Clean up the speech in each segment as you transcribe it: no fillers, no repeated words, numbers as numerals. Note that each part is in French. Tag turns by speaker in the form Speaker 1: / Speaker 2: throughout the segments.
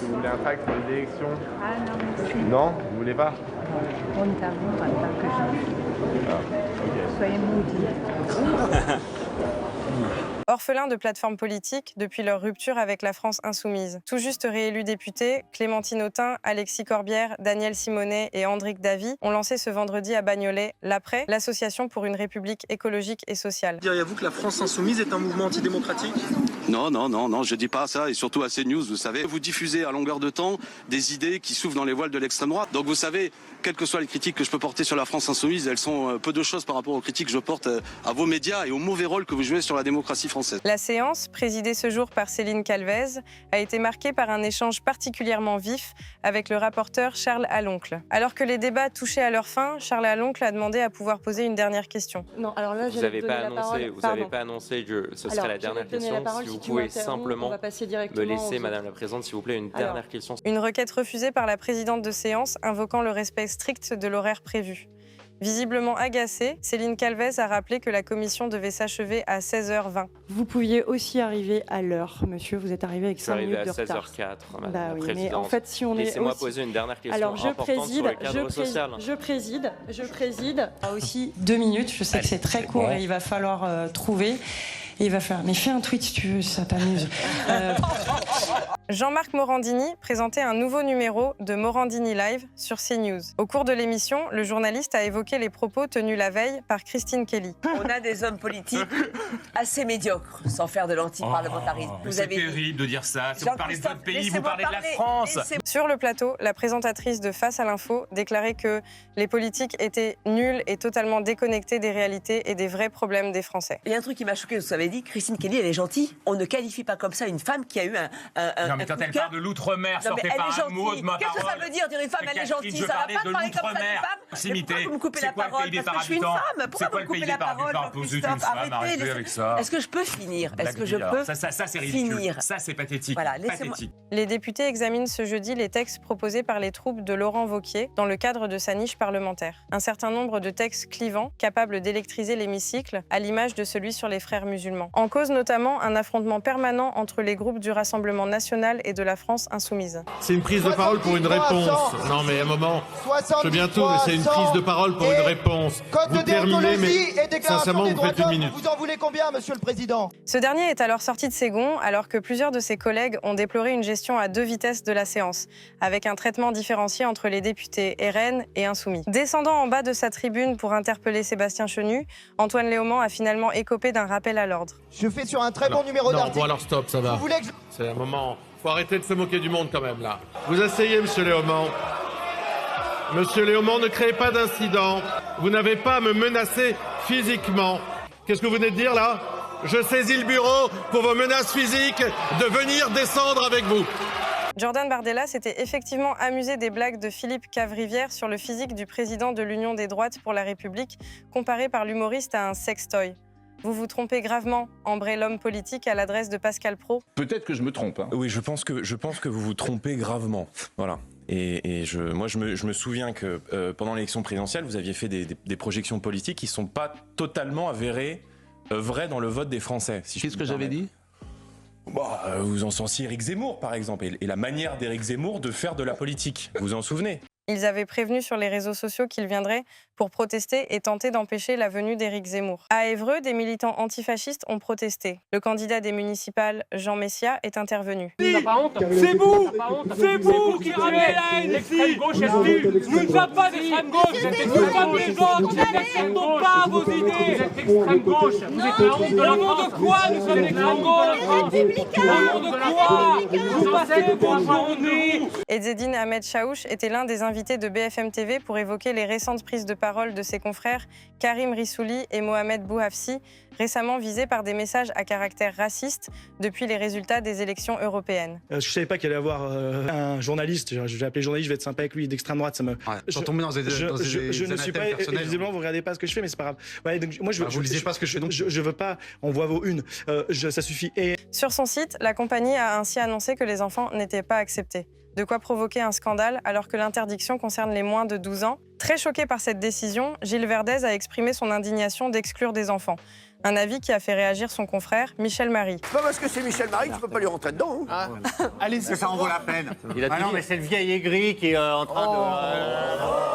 Speaker 1: que vous voulez un tract pour les élections?
Speaker 2: Ah non, merci.
Speaker 1: Non, vous voulez pas?
Speaker 2: On t'avoue en tant que chose.
Speaker 1: Ah, ok.
Speaker 2: Soyez maudits.
Speaker 3: Orphelins de plateformes politiques depuis leur rupture avec la France insoumise. Tout juste réélus députés, Clémentine Autain, Alexis Corbière, Daniel Simonet et Andric Davy ont lancé ce vendredi à Bagnolet, l'APRES, l'Association pour une République écologique et sociale.
Speaker 4: Diriez-vous que la France insoumise est un mouvement antidémocratique ?
Speaker 5: Non, je dis pas ça, et surtout à CNews, vous savez, vous diffusez à longueur de temps des idées qui souffrent dans les voiles de l'extrême droite. Donc vous savez, quelles que soient les critiques que je peux porter sur la France insoumise, elles sont peu de choses par rapport aux critiques que je porte à vos médias et au mauvais rôle que vous jouez sur la démocratie française.
Speaker 3: La séance, présidée ce jour par Céline Calvez, a été marquée par un échange particulièrement vif avec le rapporteur Charles Aloncle. Alors que les débats touchaient à leur fin, Charles Aloncle a demandé à pouvoir poser une dernière question.
Speaker 6: Non, alors là,
Speaker 7: vous n'avez pas annoncé que ce serait la dernière question. Si vous pouvez simplement me laisser, Madame la Présidente, s'il vous plaît, une dernière question.
Speaker 3: Une requête refusée par la présidente de séance, invoquant le respect strict de l'horaire prévu. Visiblement agacée, Céline Calvez a rappelé que la commission devait s'achever à 16h20.
Speaker 6: Vous pouviez aussi arriver à l'heure, monsieur. Vous êtes arrivé avec 5 minutes de retard.
Speaker 7: Je suis arrivé à 16h04, Madame la
Speaker 6: oui,
Speaker 7: Présidente.
Speaker 6: mais en fait, si on
Speaker 7: Laissez-moi poser une dernière question importante sur le cadre social.
Speaker 6: Je préside. Aussi 2 minutes. Je sais que c'est très court et il va falloir trouver. Et il va faire, mais fais un tweet si tu veux, ça t'amuse.
Speaker 3: Jean-Marc Morandini présentait un nouveau numéro de Morandini Live sur CNews. Au cours de l'émission, le journaliste a évoqué les propos tenus la veille par Christine Kelly.
Speaker 8: On a des hommes politiques assez médiocres, sans faire de l'anti-parlementarisme.
Speaker 9: C'est terrible de dire ça. Si vous parlez de votre pays, vous parlez de la France.
Speaker 3: Sur le plateau, la présentatrice de Face à l'info déclarait que les politiques étaient nuls et totalement déconnectés des réalités et des vrais problèmes des Français.
Speaker 8: Il y a un truc qui m'a choqué, vous avez dit, Christine Kelly, elle est gentille. On ne qualifie pas comme ça une femme qui a eu un
Speaker 9: non, mais quand elle parle de l'outre-mer, sortez pas un mot de ma parole.
Speaker 8: Qu'est-ce que ça veut dire une femme, elle est gentille? Ça va pas parler comme ça d'une femme.
Speaker 9: Proximité.
Speaker 8: Pourquoi vous me coupez la parole? Parce que je suis une femme. Pourquoi vous me coupez la parole?
Speaker 9: Vous êtes une femme, arrêtez avec ça.
Speaker 8: Est-ce que je peux finir? Est-ce que je peux
Speaker 9: Ça, c'est ridicule. Ça, c'est pathétique.
Speaker 8: Voilà,
Speaker 9: pathétique.
Speaker 3: Les députés examinent ce jeudi les textes proposés par les troupes de Laurent Wauquiez dans le cadre de sa niche parlementaire. Un certain nombre de textes clivants, capables d'électriser l'hémicycle, à l'image de celui sur les frères musulmans. En cause notamment un affrontement permanent entre les groupes du Rassemblement national et de la France insoumise.
Speaker 10: C'est une prise de parole pour une réponse. Non mais à un moment, je veux bientôt, mais c'est une prise de parole pour une réponse. Vous terminez, mais sincèrement, vous faites 1 minute.
Speaker 11: Vous en voulez combien, Monsieur le Président?
Speaker 3: Ce dernier est alors sorti de ses gonds, alors que plusieurs de ses collègues ont déploré une gestion à 2 vitesses de la séance, avec un traitement différencié entre les députés RN et Insoumis. Descendant en bas de sa tribune pour interpeller Sébastien Chenu, Antoine Léaumont a finalement écopé d'un rappel à l'ordre.
Speaker 11: Je fais sur un très bon numéro d'article.
Speaker 10: Bon alors stop, ça va. C'est un moment, faut arrêter de se moquer du monde quand même là. Vous asseyez, Monsieur Léaumont. Monsieur Léaumont, ne créez pas d'incident. Vous n'avez pas à me menacer physiquement. Qu'est-ce que vous venez de dire là? Je saisis le bureau pour vos menaces physiques de venir descendre avec vous.
Speaker 3: Jordan Bardella s'était effectivement amusé des blagues de Philippe Cavrivière sur le physique du président de l'Union des droites pour la République, comparé par l'humoriste à un sextoy. Vous vous trompez gravement, embrée l'homme politique à l'adresse de Pascal Praud.
Speaker 12: Peut-être que je me trompe. Hein.
Speaker 13: Oui, je pense que vous vous trompez gravement. Voilà. Moi, je me souviens que pendant l'élection présidentielle, vous aviez fait des projections politiques qui ne sont pas totalement avérées vraies dans le vote des Français. Si
Speaker 12: Qu'est-ce que j'avais dit?
Speaker 13: Vous encensiez Éric Zemmour, par exemple, et la manière d'Éric Zemmour de faire de la politique. Vous vous en souvenez?
Speaker 3: Ils avaient prévenu sur les réseaux sociaux qu'ils viendraient pour protester et tenter d'empêcher la venue d'Éric Zemmour. À Évreux, des militants antifascistes ont protesté. Le candidat des municipales, Jean Messia, est intervenu.
Speaker 14: C'est vous qui ramenez la haine ici. Nous ne sommes pas d'extrême gauche. Nous sommes des gens qui n'acceptent pas vos idées. Vous êtes d'extrême gauche. Vous êtes la honte de la France. Au nom de quoi nous sommes d'extrême gauche? Au nom de quoi vous passez vos journées?
Speaker 3: Ezzedine Ahmed Chaouch était l'un des invités de BFM TV pour évoquer les récentes prises de parole de ses confrères Karim Rissouli et Mohamed Bouhafsi, récemment visés par des messages à caractère raciste depuis les résultats des élections européennes.
Speaker 4: Je ne savais pas qu'il allait y avoir un journaliste, je vais appeler journaliste, je vais être sympa avec lui, d'extrême droite, ça me...
Speaker 9: Quand on met dans des
Speaker 4: je ne suis pas, évidemment, vous ne regardez pas ce que je fais, mais c'est pas grave. Ouais, donc, moi, vous ne lisez pas ce que je fais, donc je veux pas, on voit vos unes, ça suffit. Et...
Speaker 3: Sur son site, la compagnie a ainsi annoncé que les enfants n'étaient pas acceptés. De quoi provoquer un scandale alors que l'interdiction concerne les moins de 12 ans. Très choqué par cette décision, Gilles Verdez a exprimé son indignation d'exclure des enfants. Un avis qui a fait réagir son confrère Michel Marie.
Speaker 12: C'est pas parce que c'est Michel Marie que tu peux pas lui rentrer dedans. Hein.
Speaker 15: Ah. Allez-y, ça en vaut la peine. Ah non, mais c'est le vieil aigri qui est en train de...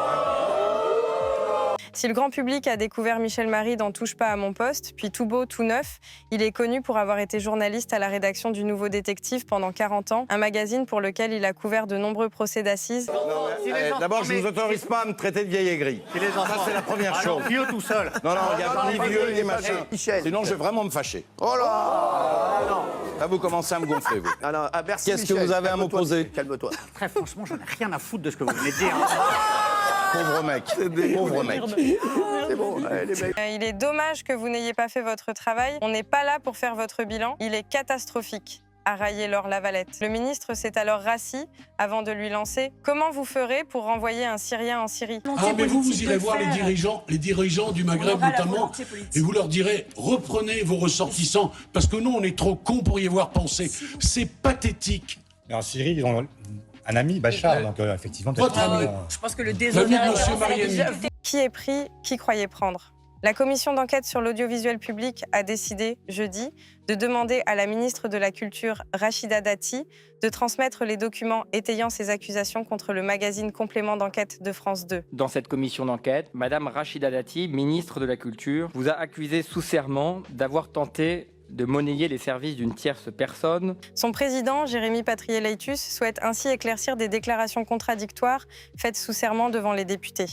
Speaker 3: Si le grand public a découvert Michel Marie dans Touche pas à mon poste, puis Tout beau, tout neuf, il est connu pour avoir été journaliste à la rédaction du Nouveau Détective pendant 40 ans, un magazine pour lequel il a couvert de nombreux procès d'assises.
Speaker 12: D'abord, je ne vous autorise pas à me traiter de vieil aigri. Ça, c'est la première chose.
Speaker 15: Vieux tout seul.
Speaker 12: Non, il n'y a pas ni vieux ni machin. Sinon, je vais vraiment me fâcher. Oh là Là, vous commencez à me gonfler, vous. Qu'est-ce que vous avez à m'opposer?
Speaker 15: Calme-toi. Très franchement, j'en ai rien à foutre de ce que vous venez de dire.
Speaker 12: Pauvre mec, pauvre mec. C'est bon, les mecs.
Speaker 3: Il est dommage que vous n'ayez pas fait votre travail. On n'est pas là pour faire votre bilan. Il est catastrophique, a raillé Laure Lavalette. Le ministre s'est alors rassis avant de lui lancer « Comment vous ferez pour renvoyer un Syrien en Syrie ?»
Speaker 16: Ah, mais vous irez voir les dirigeants du Maghreb notamment, et vous leur direz « Reprenez vos ressortissants, parce que nous, on est trop cons pour y avoir pensé. » C'est pathétique.
Speaker 17: En Syrie, ils ont un ami, Bachar, donc effectivement...
Speaker 8: Je pense que le déshonneur...
Speaker 3: Qui est pris, qui croyait prendre? La commission d'enquête sur l'audiovisuel public a décidé, jeudi, de demander à la ministre de la Culture, Rachida Dati, de transmettre les documents étayant ses accusations contre le magazine Complément d'enquête de France 2.
Speaker 18: Dans cette commission d'enquête, Madame Rachida Dati, ministre de la Culture, vous a accusé sous serment d'avoir tenté de monnayer les services d'une tierce personne.
Speaker 3: Son président, Jérémy Patrier-Leitus, souhaite ainsi éclaircir des déclarations contradictoires faites sous serment devant les députés.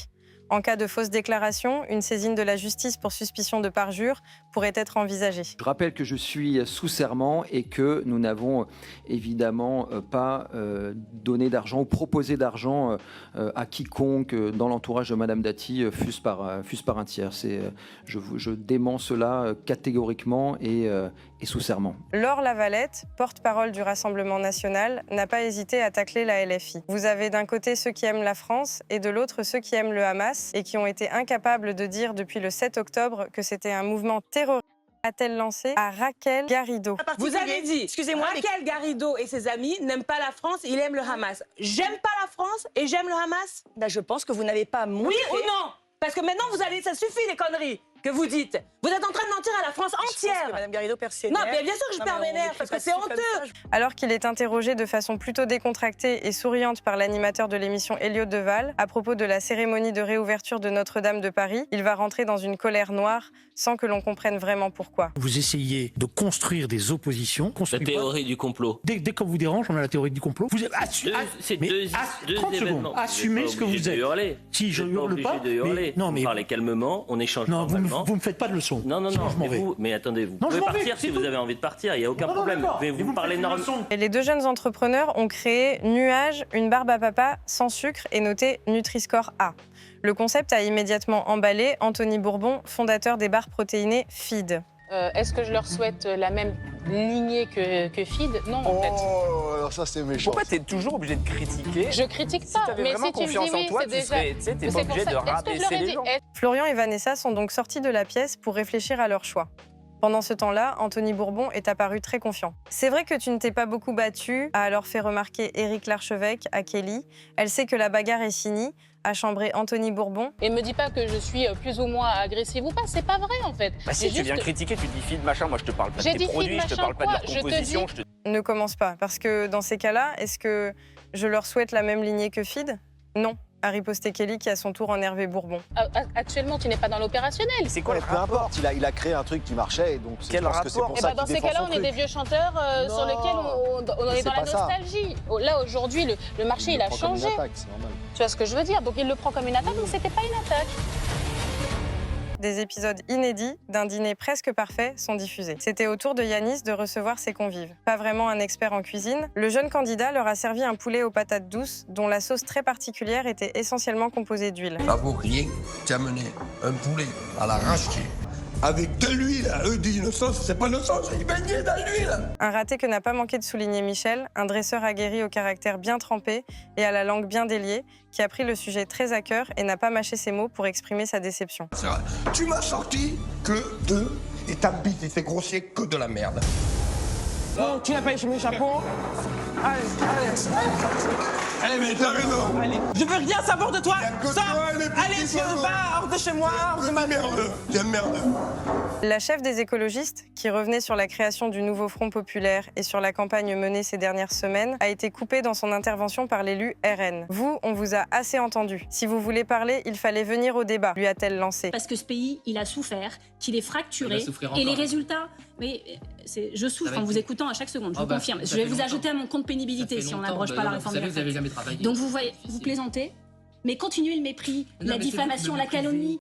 Speaker 3: En cas de fausse déclaration, une saisine de la justice pour suspicion de parjure pourrait être envisagée.
Speaker 19: Je rappelle que je suis sous serment et que nous n'avons évidemment pas donné d'argent ou proposé d'argent à quiconque dans l'entourage de Madame Dati, fût-ce par un tiers. Je dément cela catégoriquement et sous serment.
Speaker 3: Laure Lavalette, porte-parole du Rassemblement national, n'a pas hésité à tacler la LFI. Vous avez d'un côté ceux qui aiment la France et de l'autre ceux qui aiment le Hamas et qui ont été incapables de dire depuis le 7 octobre que c'était un mouvement terroriste, a-t-elle lancé à Raquel Garrido.
Speaker 8: Vous avez dit, excusez-moi, Raquel Garrido et ses amis n'aiment pas la France, ils aiment le Hamas. J'aime pas la France et j'aime le Hamas? Ben, je pense que vous n'avez pas montré... Oui ou non? Parce que maintenant, ça suffit les conneries que vous dites. Vous êtes en train de mentir à la France entière. Madame Garrido perd ses nerfs. Non, mais bien sûr que je perds mes nerfs, parce que c'est honteux.
Speaker 3: Alors qu'il est interrogé de façon plutôt décontractée et souriante par l'animateur de l'émission Elliot Deval à propos de la cérémonie de réouverture de Notre-Dame de Paris, il va rentrer dans une colère noire sans que l'on comprenne vraiment pourquoi.
Speaker 20: Vous essayez de construire des oppositions.
Speaker 21: La théorie du complot.
Speaker 20: Dès qu'on vous dérange, on a la théorie du complot. Vous
Speaker 21: c'est deux événements.
Speaker 20: Assumez ce que vous êtes.
Speaker 21: Hurler.
Speaker 20: Si je hurle pas,
Speaker 21: vous parlez calmement, on échange normalement.
Speaker 20: Vous me faites pas de leçons.
Speaker 21: Non, mais attendez, vous pouvez partir si vous avez envie de partir, il n'y a aucun problème. Mais vous parlez normalement.
Speaker 3: Les deux jeunes entrepreneurs ont créé Nuage, une barbe à papa sans sucre et noté Nutri-Score A. Le concept a immédiatement emballé Anthony Bourbon, fondateur des barres protéinées Feed.
Speaker 22: Est-ce que je leur souhaite la même lignée que Feed? Non, en fait.
Speaker 12: Oh, alors ça c'est méchant.
Speaker 23: Pourquoi t'es toujours obligé de critiquer?
Speaker 22: Je critique pas, mais si tu me dis oui, c'est déjà...
Speaker 23: T'es pas obligé de rabaisser les gens.
Speaker 3: Florian et Vanessa sont donc sortis de la pièce pour réfléchir à leur choix. Pendant ce temps-là, Anthony Bourbon est apparu très confiant. C'est vrai que tu ne t'es pas beaucoup battu, a alors fait remarquer Éric Larchevêque à Kelly. Elle sait que la bagarre est finie, a chambré Anthony Bourbon.
Speaker 22: Et me dis pas que je suis plus ou moins agressive ou pas, c'est pas vrai en fait.
Speaker 23: Bah si tu viens critiquer, tu dis feed machin, moi je te parle pas de tes produits, je te parle pas de leur composition.
Speaker 3: Ne commence pas, parce que dans ces cas-là, est-ce que je leur souhaite la même lignée que Feed? Non, a riposté Kelly qui à son tour énervé Bourbon.
Speaker 22: Actuellement, tu n'es pas dans l'opérationnel.
Speaker 23: C'est quoi le
Speaker 11: peu importe, il a créé un truc qui marchait, donc je pense que c'est pour ça qu'il
Speaker 22: dans ces cas-là, on est des vieux chanteurs sur lesquels on est dans la nostalgie. Là, aujourd'hui, le marché, il a changé. Tu vois ce que je veux dire? Donc il le prend comme une attaque, mais c'était pas une attaque.
Speaker 3: Des épisodes inédits d'un dîner presque parfait sont diffusés. C'était au tour de Yanis de recevoir ses convives. Pas vraiment un expert en cuisine, le jeune candidat leur a servi un poulet aux patates douces dont la sauce très particulière était essentiellement composée d'huile.
Speaker 24: Bravo, rien, tu as amené un poulet à l'arrache avec de l'huile. Eux disent une sauce, c'est pas une sauce, c'est baigné dans l'huile.
Speaker 3: Un raté que n'a pas manqué de souligner Michel, un dresseur aguerri au caractère bien trempé et à la langue bien déliée, qui a pris le sujet très à cœur et n'a pas mâché ses mots pour exprimer sa déception.
Speaker 24: Tu m'as sorti que de... et ta bite était grossier que de la merde.
Speaker 14: Bon, tu n'as pas échangé mes chapeaux.
Speaker 24: Allez, mais t'as raison.
Speaker 14: Allez. Je veux rien savoir de toi. Sors. Allez, tu vas hors de chez moi, hors de ma
Speaker 24: merde. Tiens, merde.
Speaker 3: La chef des écologistes, qui revenait sur la création du nouveau Front populaire et sur la campagne menée ces dernières semaines, a été coupée dans son intervention par l'élu RN. Vous, on vous a assez entendu. Si vous voulez parler, il fallait venir au débat, lui a-t-elle lancé.
Speaker 1: Parce que ce pays, il a souffert, qu'il est fracturé, et les résultats... Mais je souffre en vous écoutant à chaque seconde, je vous confirme. Je vais vous ajouter à mon compte pénibilité si on n'abroge pas la réforme des retraites. Donc vous plaisantez, mais continuez le mépris, la diffamation, la calomnie.